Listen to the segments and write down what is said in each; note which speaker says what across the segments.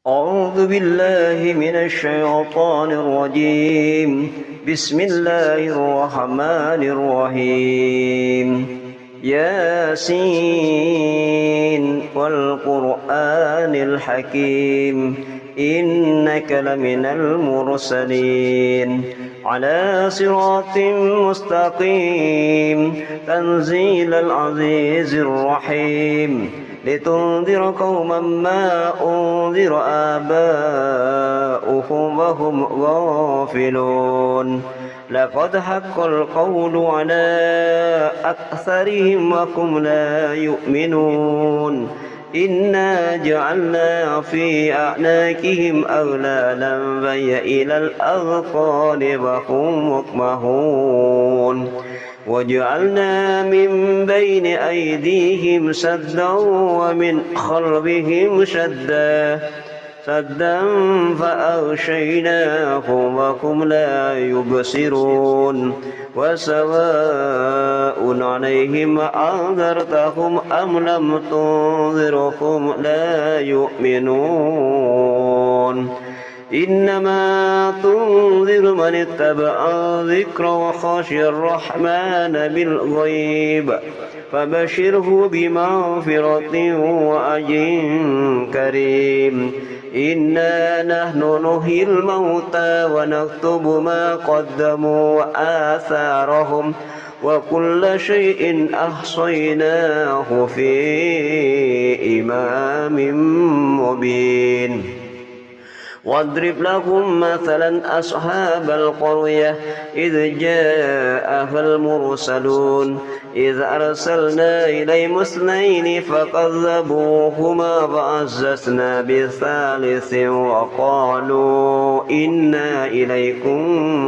Speaker 1: أعوذ بالله من الشيطان الرجيم. بسم الله الرحمن الرحيم. ياسين والقرآن الحكيم إنك لمن المرسلين على صراط مستقيم تنزيل العزيز الرحيم لتنذر قوما ما أنذر آباؤهم وهم غافلون لقد حق القول على أكثرهم وهم لا يؤمنون إنا جعلنا في أعناقهم أغلالا فهي إلى الأذقان وهم مقمحون وجعلنا من بين أيديهم سدا ومن خلفهم سدا فأغشيناهم وهم لا يبصرون وسواء عليهم أنذرتهم أم لم تنذرهم لا يؤمنون إنما تنذر من اتبع الذكر وخشي الرحمن بالغيب فبشره بمغفرة وأجر كريم إنا نحن نحيي الموتى ونكتب ما قدموا وآثارهم وكل شيء أحصيناه في إمام مبين واضرب لهم مثلا أصحاب القرية إذ جاءها المرسلون إذ أرسلنا إليهم اثنين فكذبوهما فعززنا بثالث وقالوا إنا إليكم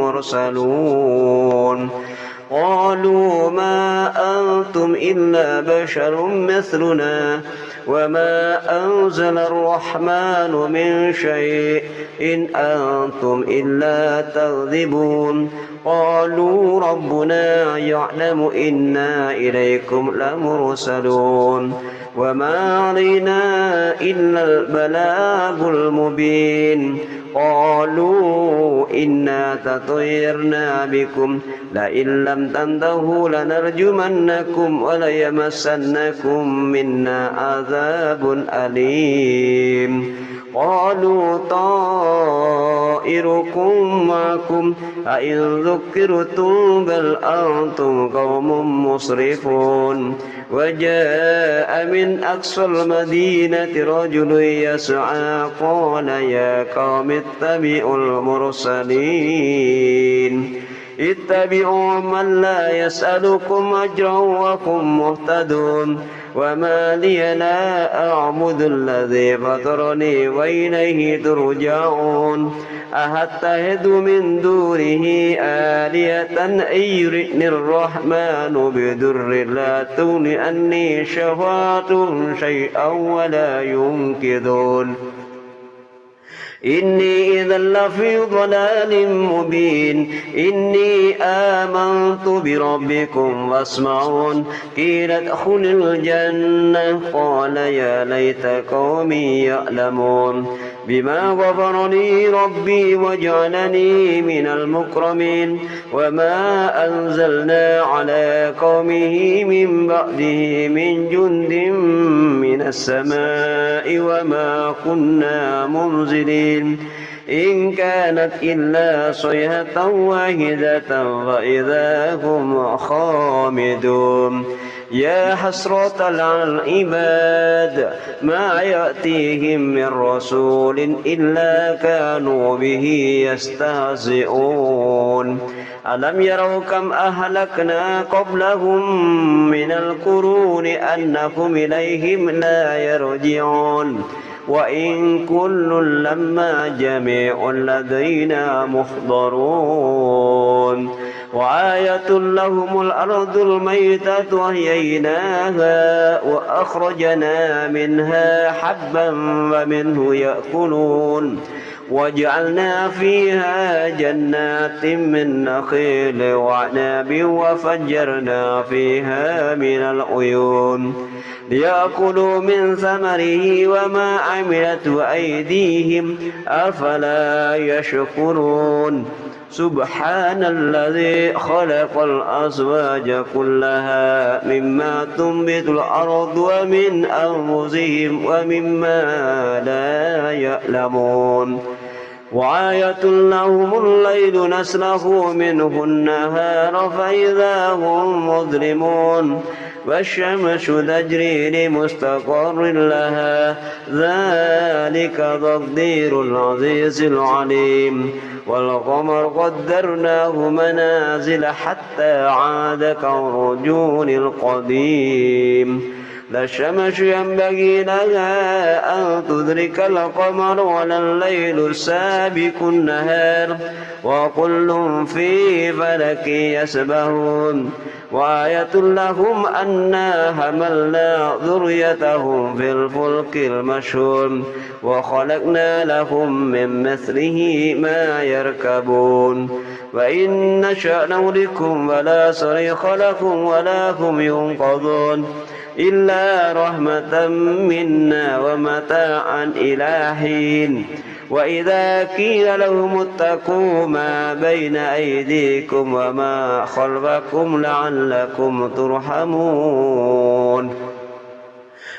Speaker 1: مرسلون قالوا ما أنتم إلا بشر مثلنا وما أنزل الرحمن من شيء إن أنتم إلا تكذبون قالوا ربنا يعلم إنا إليكم لمرسلون وما علينا إلا البلاغ المبين قالوا إنا تطيرنا بكم لئن لم تنتهوا لنرجمنكم وليمسنكم منا عذاب أليم قالوا طائركم معكم أئن ذكرتم بل أنتم قوم مسرفون وجاء من أقصى المدينة رجل يسعى قال يا قوم اتبعوا المرسلين اتبعوا من لا يسألكم أجرا وهم مهتدون وما لي لا أعبد الذي فطرني وإليه ترجعون أهتهد من دونه آلية أن يردني الرحمن بدر لا تغن أني شفاعتهم شيئا ولا ينقذون إني إذا لفي ضلال مبين إني آمنت بربكم واسمعون قيل ادخل الجنة قال يا ليت قومي يعلمون بما غفر لي ربي وجعلني من المكرمين وما أنزلنا على قومه من بعده من جند من السماء وما كنا منزلين إن كانت إلا صيحة واحدة فإذا هم خامدون يا حسرة على العباد ما يأتيهم من رسول إلا كانوا به يستهزئون ألم يروا كم أهلكنا قبلهم من القرون أنهم إليهم لا يرجعون وإن كل لما جميع لدينا محضرون وآية لهم الأرض الميتة وأحييناها وأخرجنا منها حبا ومنه يأكلون وجعلنا فيها جنات من نخيل وعناب وفجرنا فيها من العيون ليأكلوا من ثمره وما عملت أيديهم أفلا يشكرون سبحان الذي خلق الأزواج كلها مما تنبت الأرض ومن أنفسهم ومما لا يعلمون وآية لهم الليل نسلخ منه النهار فإذا هم مظلمون والشمس تجري لمستقر لها ذلك تقدير العزيز العليم والقمر قدرناه منازل حتى عاد كالرجون القديم لا الشمس ينبغي لها أن تدرك القمر ولا الليل سابق النهار وكل في فلك يسبحون وآية لهم أنا حملنا ذريتهم في الفلك المشحون وخلقنا لهم من مثله ما يركبون وإن نشأ نهلكهم ولا صريخ لكم ولا هم ينقذون إلا رحمة منا ومتاعا إلى حين وإذا قيل لهم اتقوا ما بين أيديكم وما خلفكم لعلكم ترحمون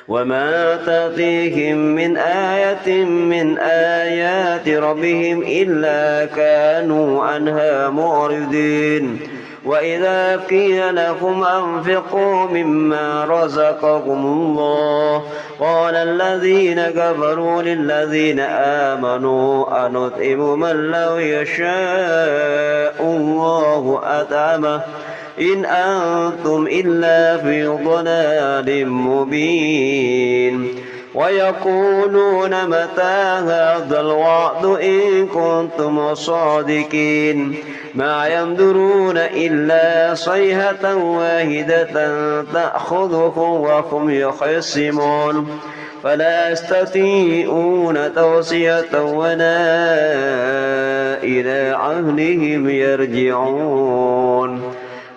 Speaker 1: وما تأتيهم من آية من آيات ربهم إلا كانوا عنها معرضين وإذا قيل لهم أنفقوا مما رزقكم الله قال الذين كفروا للذين آمنوا أنطعم من لو يشاء الله أطعمه إن أنتم إلا في ضلال مبين ويقولون متى هذا الوعد إن كنتم صادقين ما ينظرون إلا صيحة واحدة تأخذهم وهم يخصمون فلا يستطيعون توصية ولا إلى أهلهم يرجعون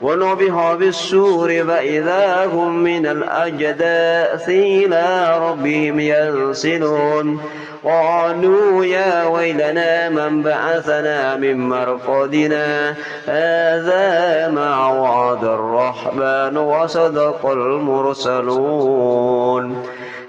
Speaker 1: ونبح بالسور فإذا هم من الأجداث إلى ربهم ينسلون قالوا يا ويلنا من بعثنا من مرقدنا هذا ما وعد الرحمن وصدق المرسلون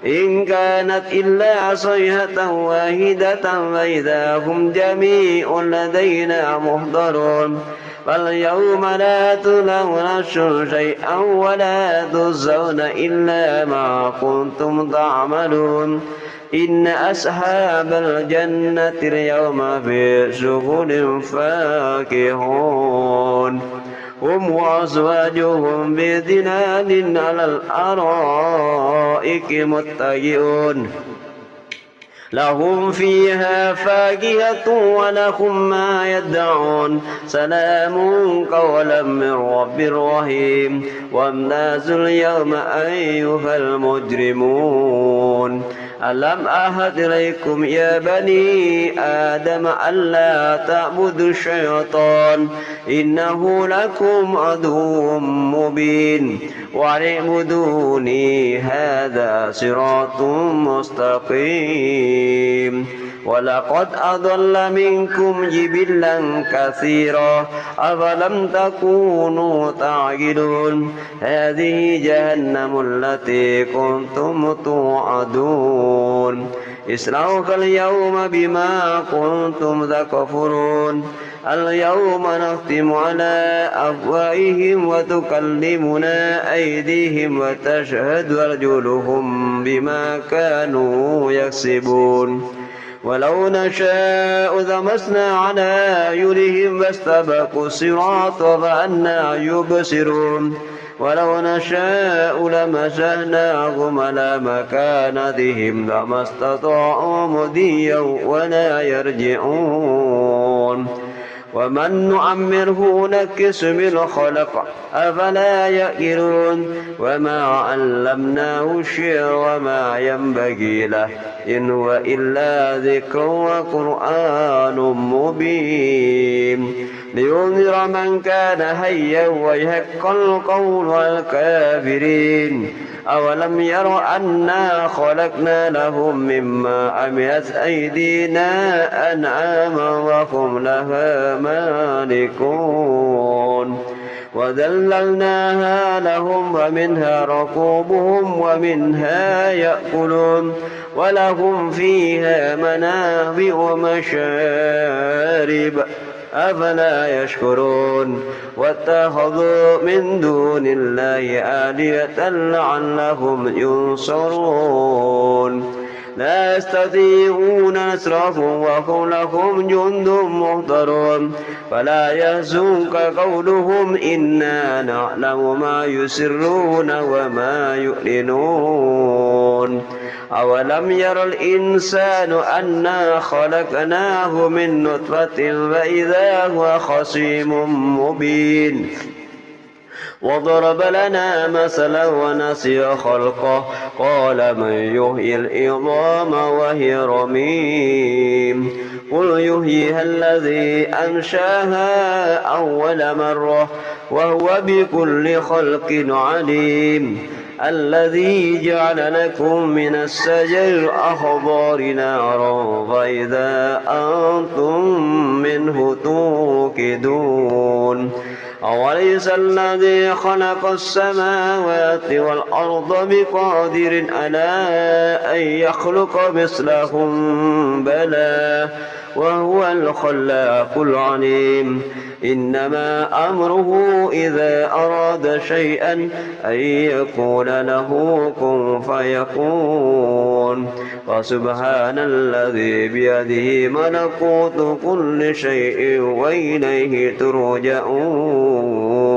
Speaker 1: إن كانت إلا صيحة واحدة فإذا هم جميع لدينا محضرون فاليوم لا تظلم نفس شيئا ولا تجزون إلا ما كنتم تعملون إن أصحاب الجنة اليوم في شغل فاكهون هم وأزواجهم بظلال على الأرائك متكئون لهم فيها فاكهة ولهم ما يدعون سلام قولا من رب رحيم وامتازوا اليوم أيها المجرمون ألم أعهد إليكم يا بني آدم ألا تعبدوا الشيطان إنه لكم عدو مبين وأن اعبدوني هذا صراط مستقيم ولقد أضل منكم جبلا كثيرا أفلم تكونوا تعقلون هذه جهنم التي كنتم توعدون اصلوها اليوم بما كنتم تكفرون اليوم نختم على أفواههم وتكلمنا أيديهم وتشهد أرجلهم بما كانوا يكسبون ولو نشاء ذمسنا على أعينهم فاستبقوا الصراط فأنى يبصرون ولو نشاء لمسحناهم على مكانتهم فما استطاعوا مضيا ولا يرجعون ومن نعمره نكس بالخلق أفلا يأكلون وما علمناه الشعر وما ينبغي له إن هو إلا ذكر وقرآن مبين لينذر من كان حيا ويحق القول على الكافرين أولم يروا أنا خلقنا لهم مما عملت أيدينا أنعاما وهم لها مالكون وذللناها لهم ومنها ركوبهم ومنها يأكلون ولهم فيها منافع ومشارب أفلا يشكرون واتخذوا من دون الله آلهة لعلهم ينصرون لا يستطيعون نصرهم وهم لهم جند محضرون فلا يحزنك قولهم إنا نعلم ما يسرون وما يعلنون أولم ير الإنسان أنا خلقناه من نطفة فإذا هو خصيم مبين وضرب لنا مثلا ونسي خلقه قال من يحيي العظام وهي رميم قل يحييها الذي أنشاها أول مرة وهو بكل خلق عليم الذي جعل لكم من الشجر الأخضر نارا فإذا أنتم منه توقدون أوليس الذي خلق السماوات والأرض بقادر على أن يخلق مثلهم بلى وهو الخلاق العليم إنما أمره إذا أراد شيئا أن يقول له كن فيكون فسبحان الذي بيده ملكوت كل شيء وإليه ترجعون